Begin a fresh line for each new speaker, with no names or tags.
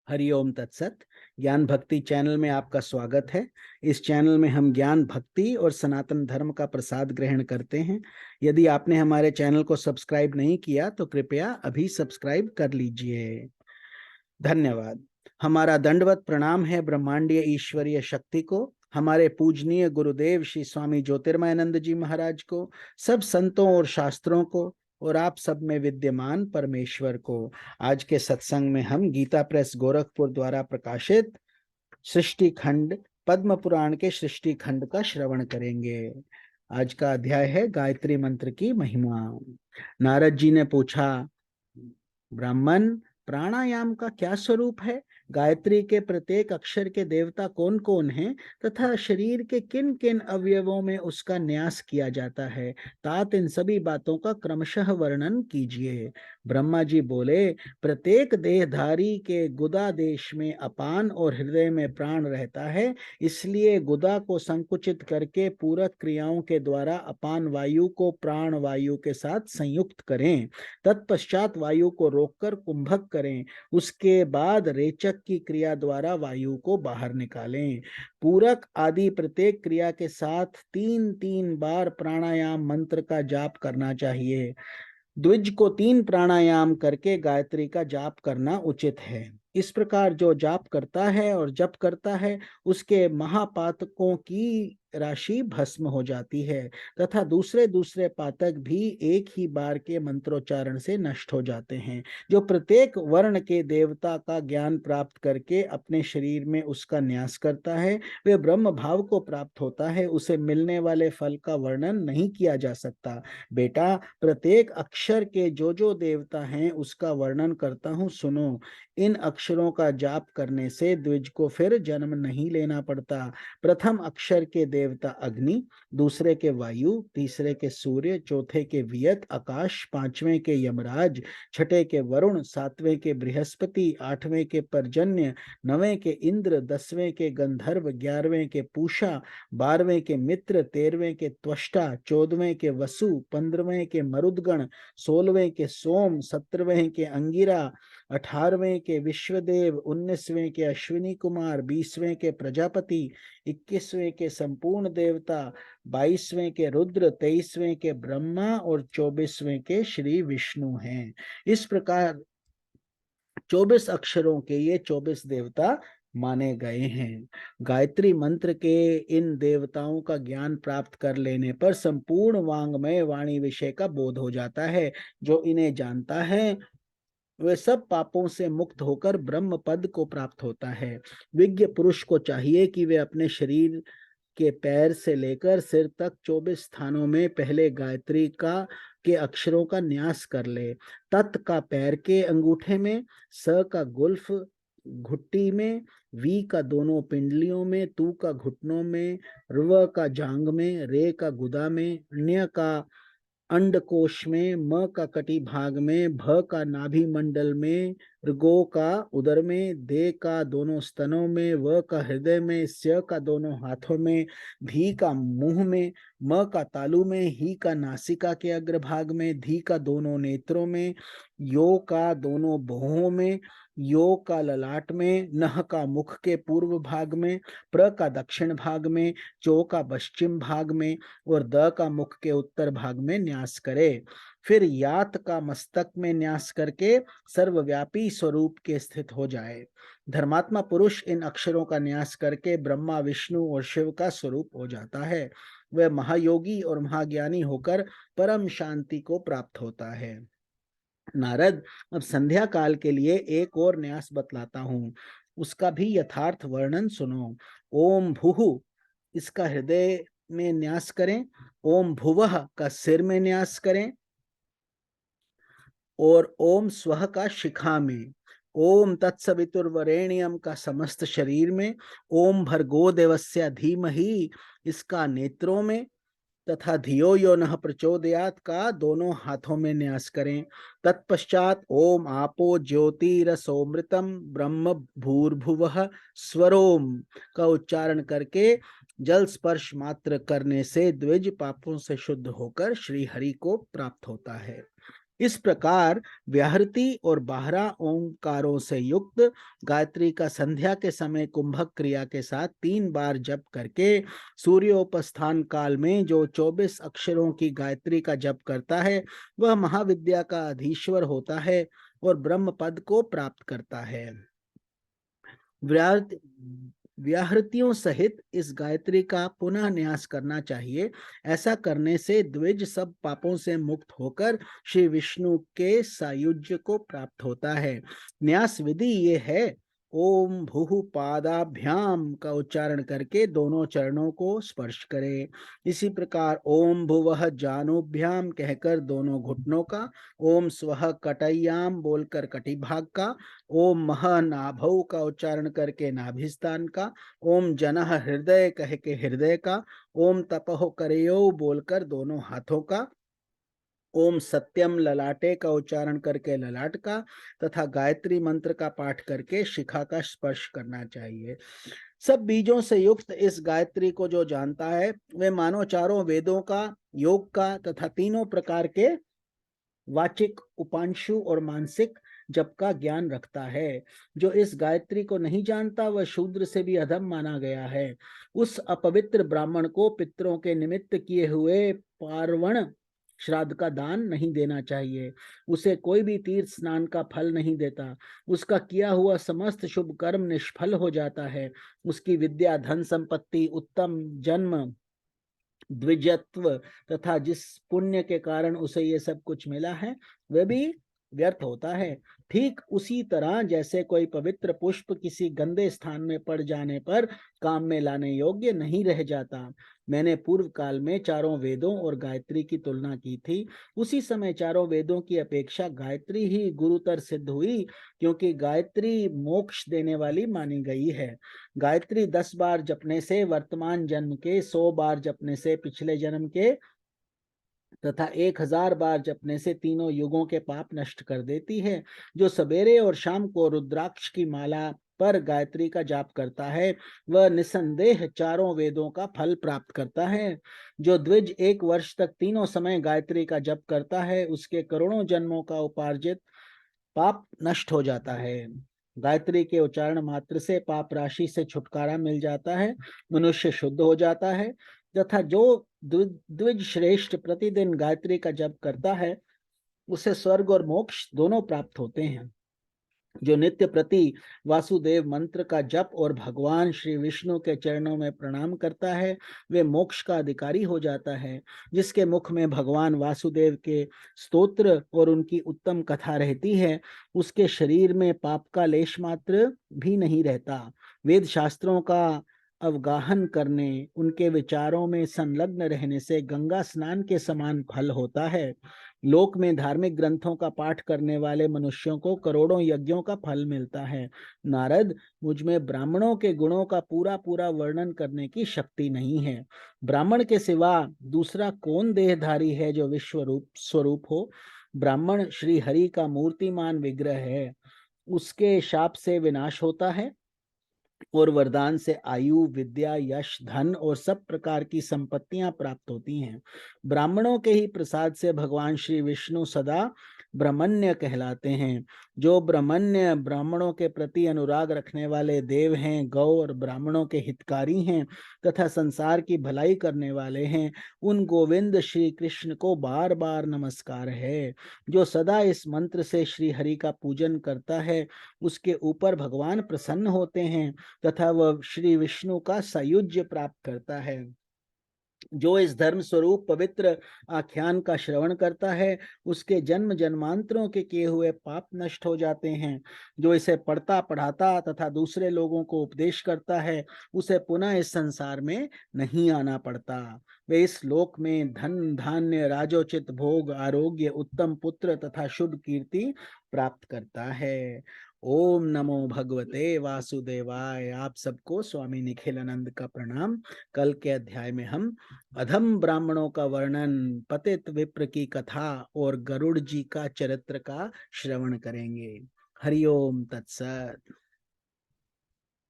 हरिओम तत्सत। ज्ञान भक्ति चैनल में आपका स्वागत है। इस चैनल में हम ज्ञान भक्ति और सनातन धर्म का प्रसाद ग्रहण करते हैं। यदि आपने हमारे चैनल को सब्सक्राइब नहीं किया तो कृपया अभी सब्सक्राइब कर लीजिए। धन्यवाद। हमारा दंडवत प्रणाम है ब्रह्मांडीय ईश्वरीय शक्ति को, हमारे पूजनीय गुरुदेव श्री स्वामी ज्योतिर्मयानंद जी महाराज को, सब संतों और शास्त्रों को, और आप सब में विद्यमान परमेश्वर को। आज के सत्संग में हम गीता प्रेस गोरखपुर द्वारा प्रकाशित सृष्टि खंड पद्म पुराण के सृष्टि खंड का श्रवण करेंगे। आज का अध्याय है गायत्री मंत्र की महिमा। नारद जी ने पूछा, ब्राह्मण, प्राणायाम का क्या स्वरूप है? गायत्री के प्रत्येक अक्षर के देवता कौन कौन हैं तथा शरीर के किन किन अवयवों में उसका न्यास किया जाता है? तात इन सभी बातों का क्रमशः वर्णन कीजिए। ब्रह्मा जी बोले, प्रत्येक देहधारी के गुदा देश में अपान और हृदय में प्राण रहता है, इसलिए गुदा को संकुचित करके पूरक क्रियाओं के द्वारा अपान वायु को प्राण वायु के साथ संयुक्त करें। तत्पश्चात वायु को रोककर कुंभक करें। उसके बाद रेचक की क्रिया द्वारा वायु को बाहर निकालें। पूरक आदि प्रत्येक क्रिया के साथ 3-3 बार प्राणायाम मंत्र का जाप करना चाहिए। द्विज को 3 प्राणायाम करके गायत्री का जाप करना उचित है। इस प्रकार जो जाप करता है और जप करता है उसके महापातकों की राशि भस्म हो जाती है तथा दूसरे दूसरे पातक भी एक ही बार के मंत्रोच्चारण से नष्ट हो जाते हैं। जो प्रत्येक वर्ण के देवता का ज्ञान प्राप्त करके अपने शरीर में उसका न्यास करता है वे ब्रह्म भाव को प्राप्त होता है। उसे मिलने वाले फल का वर्णन नहीं किया जा सकता। बेटा, प्रत्येक अक्षर के जो देवता हैं उसका वर्णन करता हूँ, सुनो। इन अक्षरों का जाप करने से द्विज को फिर जन्म नहीं लेना पड़ता। प्रथम अक्षर के देवता अग्नि, दूसरे के वायु, तीसरे के सूर्य, चौथे के वियत आकाश, पांचवें के यमराज, छठे के वरुण, सातवें के बृहस्पति, आठवें के पर्जन्य, नवें के इंद्र, 10वें के गंधर्व, 11वें के पूषा, 12वें के मित्र, 13वें के त्वष्टा, 14वें के वसु, 15वें के मरुदगण, 16वें के सोम, 17वें के अंगिरा, 18वें के विश्वदेव, 19वें के अश्विनी कुमार, 20वें के प्रजापति, 21वें के संपूर्ण देवता, 22वें के रुद्र, 23वें के ब्रह्मा और 24वें के श्री विष्णु हैं। इस प्रकार 24 अक्षरों के ये 24 देवता माने गए हैं। गायत्री मंत्र के इन देवताओं का ज्ञान प्राप्त कर लेने पर संपूर्ण वांग्मय वाणी विषय का बोध हो जाता है। जो इन्हें जानता है वे सब पापों से मुक्त होकर ब्रह्म पद को प्राप्त होता है। विज्ञ पुरुष को चाहिए कि वे अपने शरीर के पैर से लेकर सिर तक 24 स्थानों में पहले गायत्री का के अक्षरों का न्यास कर ले। तत् का पैर के अंगूठे में, स का गुल्फ घुट्टी में, वी का दोनों पिंडलियों में, तू का घुटनों में, रव का जांग में, रे का गुदा में, ण्य का अंडकोश में, म का कटी भाग में, भ का नाभि मंडल में, ऋगो का उदर में, दे का दोनों स्तनों में, व का हृदय में, स्य का दोनों हाथों में, भी का मुंह में, म का तालू में, ही का नासिका के अग्रभाग में, धी का दोनों नेत्रों में, यो का दोनों भौहों में, यो का ललाट में, नह का मुख के पूर्व भाग में, प्र का दक्षिण भाग में, चो का पश्चिम भाग में और द का मुख के उत्तर भाग में न्यास करे। फिर यात का मस्तक में न्यास करके सर्वव्यापी स्वरूप के स्थित हो जाए। धर्मात्मा पुरुष इन अक्षरों का न्यास करके ब्रह्मा, विष्णु और शिव का स्वरूप हो जाता है। वह महायोगी और महाज्ञानी होकर परम शांति को प्राप्त होता है। नारद, अब संध्या काल के लिए एक और न्यास बतलाता हूं, उसका भी यथार्थ वर्णन सुनो। ओम भूहु इसका हृदय में न्यास करें, ओम भुवः का सिर में न्यास करें और ओम स्वः का शिखा में, ओम तत्सवितुर्वरेण्यम का समस्त शरीर में, ओम भर्गो देवस्य धीमहि इसका नेत्रों में तथा धियो यो नः प्रचोदयात का दोनों हाथों में न्यास करें। तत्पश्चात ओम आपो ज्योतिरसोमृतम ब्रह्म भूर्भुवः स्वरोम का उच्चारण करके जल स्पर्श मात्र करने से द्विज पापों से शुद्ध होकर श्री हरि को प्राप्त होता है। इस प्रकार व्याहृति और बाहरा ओंकारों से युक्त गायत्री का संध्या के समय कुंभक क्रिया के साथ 3 बार जप करके सूर्योपस्थान काल में जो 24 अक्षरों की गायत्री का जप करता है वह महाविद्या का अधीश्वर होता है और ब्रह्म पद को प्राप्त करता है। व्याहृतियों सहित इस गायत्री का पुनः न्यास करना चाहिए। ऐसा करने से द्विज सब पापों से मुक्त होकर श्री विष्णु के सायुज्य को प्राप्त होता है। न्यास विधि ये है, ओम भूः पादाभ्याम का उच्चारण करके दोनों चरणों को स्पर्श करें। इसी प्रकार ओम भुवः जानुभ्याम कहकर दोनों घुटनों का, ओम स्वः कटय्याम बोलकर कटी भाग का, ओम मह नाभौ का उच्चारण करके नाभिस्थान का, ओम जनः हृदय कह के हृदय का, ओम तपहो करयो बोलकर दोनों हाथों का, ओम सत्यम ललाटे का उच्चारण करके ललाट का तथा गायत्री मंत्र का पाठ करके शिखा का स्पर्श करना चाहिए। सब बीजों से युक्त इस गायत्री को जो जानता है वे मानो चारों वेदों का, योग का तथा तीनों प्रकार के वाचिक, उपांशु और मानसिक जप का ज्ञान रखता है। जो इस गायत्री को नहीं जानता वह शूद्र से भी अधम माना गया है। उस अपवित्र ब्राह्मण को पितरों के निमित्त किए हुए पार्वण श्राद्ध का दान नहीं देना चाहिए। उसे कोई भी तीर्थ स्नान का फल नहीं देता। उसका किया हुआ समस्त शुभ कर्म निष्फल हो जाता है। उसकी विद्या, धन संपत्ति, उत्तम जन्म, द्विजत्व तथा जिस पुण्य के कारण उसे ये सब कुछ मिला है वह भी व्यर्थ होता है। ठीक उसी तरह जैसे कोई पवित्र पुष्प किसी गंदे स्थान में पड़ जाने पर काम में लाने योग्य नहीं रह जाता। मैंने पूर्व काल में चारों वेदों और गायत्री की तुलना की थी। उसी समय चारों वेदों की अपेक्षा गायत्री ही गुरुतर सिद्ध हुई, क्योंकि गायत्री मोक्ष देने वाली मानी गई है। गायत्री 10 बार जपने से वर्तमान जन्म के, 100 बार जपने से पिछले जन्म के तथा 1000 बार जपने से तीनों युगों के पाप नष्ट कर देती है। जो सवेरे और शाम को रुद्राक्ष की माला पर गायत्री का जाप करता है वह निसंदेह चारों वेदों का फल प्राप्त करता है। जो द्विज 1 वर्ष तक तीनों समय गायत्री का जप करता है उसके करोड़ों जन्मों का उपार्जित पाप नष्ट हो जाता है। गायत्री के उच्चारण मात्र से पाप राशि से छुटकारा मिल जाता है, मनुष्य शुद्ध हो जाता है तथा जो द्विज श्रेष्ठ प्रतिदिन गायत्री का जप करता है उसे स्वर्ग और मोक्ष दोनों प्राप्त होते हैं। जो नित्य प्रति वासुदेव मंत्र का जप और भगवान श्री विष्णु के चरणों में प्रणाम करता है वे मोक्ष का अधिकारी हो जाता है। जिसके मुख में भगवान वासुदेव के स्तोत्र और उनकी उत्तम कथा रहती है उसके शरीर में पाप का लेश मात्र भी नहीं रहता। वेद शास्त्रों का अवगाहन करने, उनके विचारों में संलग्न रहने से गंगा स्नान के समान फल होता है। लोक में धार्मिक ग्रंथों का पाठ करने वाले मनुष्यों को करोड़ों यज्ञों का फल मिलता है। नारद, मुझ में ब्राह्मणों के गुणों का पूरा पूरा वर्णन करने की शक्ति नहीं है। ब्राह्मण के सिवा दूसरा कौन देहधारी है जो विश्व स्वरूप हो। ब्राह्मण श्री हरि का मूर्तिमान विग्रह है। उसके शाप से विनाश होता है और वरदान से आयु, विद्या, यश, धन और सब प्रकार की संपत्तियां प्राप्त होती हैं। ब्राह्मणों के ही प्रसाद से भगवान श्री विष्णु सदा ब्रह्मण्य कहलाते हैं। जो ब्रह्मण्य ब्राह्मणों के प्रति अनुराग रखने वाले देव हैं, गौ और ब्राह्मणों के हितकारी हैं तथा संसार की भलाई करने वाले हैं, उन गोविंद श्री कृष्ण को बार बार नमस्कार है। जो सदा इस मंत्र से श्री हरि का पूजन करता है उसके ऊपर भगवान प्रसन्न होते हैं तथा वह श्री विष्णु का सायुज्य प्राप्त करता है। जो इस धर्म स्वरूप पवित्र आख्यान का श्रवण करता है उसके जन्म जन्मांतरों के किए हुए पाप नष्ट हो जाते हैं। जो इसे पढ़ता पढ़ाता तथा दूसरे लोगों को उपदेश करता है उसे पुनः इस संसार में नहीं आना पड़ता। वे इस लोक में धन धान्य, राजोचित भोग, आरोग्य, उत्तम पुत्र तथा शुभ कीर्ति प्राप्त करता है। ओम नमो भगवते वासुदेवाय। आप सबको स्वामी निखिलानंद का प्रणाम। कल के अध्याय में हम अधम ब्राह्मणों का वर्णन, पतित विप्र की कथा और गरुड़ जी का चरित्र का श्रवण करेंगे। हरिओम तत्सत।